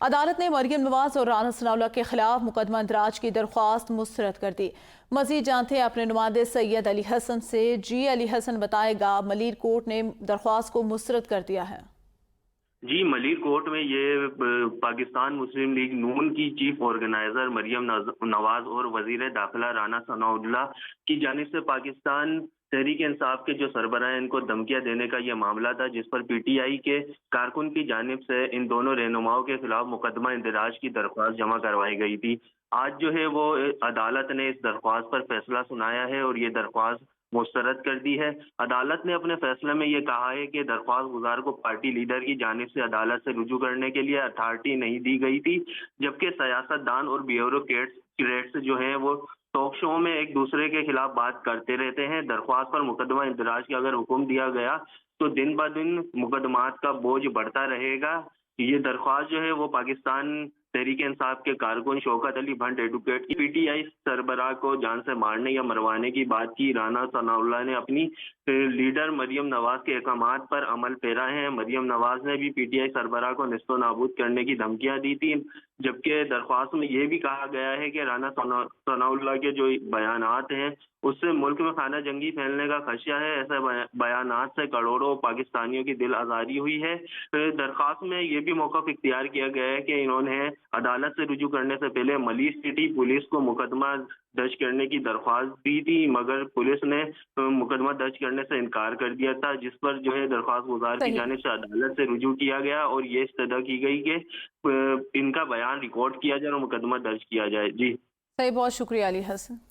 عدالت نے مریم نواز اور رانا ثناءاللہ کے خلاف مقدمہ اندراج کی درخواست مسترد کر دی۔ مزید جانتے ہیں اپنے نمائندے سید علی حسن سے۔ علی حسن بتائے گا، ملیر کورٹ نے درخواست کو مسترد کر دیا ہے۔ جی، ملیر کورٹ میں یہ پاکستان مسلم لیگ نون کی چیف آرگنائزر مریم نواز اور وزیر داخلہ رانا ثناءاللہ کی جانب سے پاکستان تحریک انصاف کے جو سربراہ ہیں ان کو دھمکیاں دینے کا یہ معاملہ تھا، جس پر پی ٹی آئی کے کارکن کی جانب سے ان دونوں رہنماؤں کے خلاف مقدمہ اندراج کی درخواست جمع کروائی گئی تھی۔ آج جو ہے وہ عدالت نے اس درخواست پر فیصلہ سنایا ہے اور یہ درخواست مسترد کر دی ہے۔ عدالت نے اپنے فیصلے میں یہ کہا ہے کہ درخواست گزار کو پارٹی لیڈر کی جانب سے عدالت سے رجوع کرنے کے لیے اتھارٹی نہیں دی گئی تھی، جبکہ سیاست دان اور بیوروکریٹس جو ہیں وہ ٹاک شو میں ایک دوسرے کے خلاف بات کرتے رہتے ہیں۔ درخواست پر مقدمہ اندراج کا اگر حکم دیا گیا تو دن بہ دن مقدمات کا بوجھ بڑھتا رہے گا۔ یہ درخواست جو ہے وہ پاکستان تحریک انصاف کے کارکن شوکت علی بھٹ ایڈوکیٹ کی پی ٹی آئی سربراہ کو جان سے مارنے یا مروانے کی بات کی۔ رانا ثناءاللہ نے اپنی لیڈر مریم نواز کے احکامات پر عمل پیرا ہے۔ مریم نواز نے بھی پی ٹی آئی سربراہ کو نیست و نابود کرنے کی دھمکیاں دی تھی، جبکہ درخواست میں یہ بھی کہا گیا ہے کہ رانا ثناءاللہ کے جو بیانات ہیں اس سے ملک میں خانہ جنگی پھیلنے کا خدشہ ہے۔ ایسے بیانات سے کروڑوں پاکستانیوں کی دل آزاری ہوئی ہے۔ درخواست میں یہ بھی موقف اختیار کیا گیا ہے کہ انہوں نے عدالت سے رجوع کرنے سے پہلے ملیر سٹی پولیس کو مقدمہ درج کرنے کی درخواست دی تھی، مگر پولیس نے مقدمہ درج کرنے سے انکار کر دیا تھا، جس پر جو ہے درخواست گزار کی جانب سے عدالت سے رجوع کیا گیا اور یہ استدعا کی گئی کہ ان کا بیان ریکارڈ کیا جائے اور مقدمہ درج کیا جائے۔ جی صحیح، بہت شکریہ علی حسن۔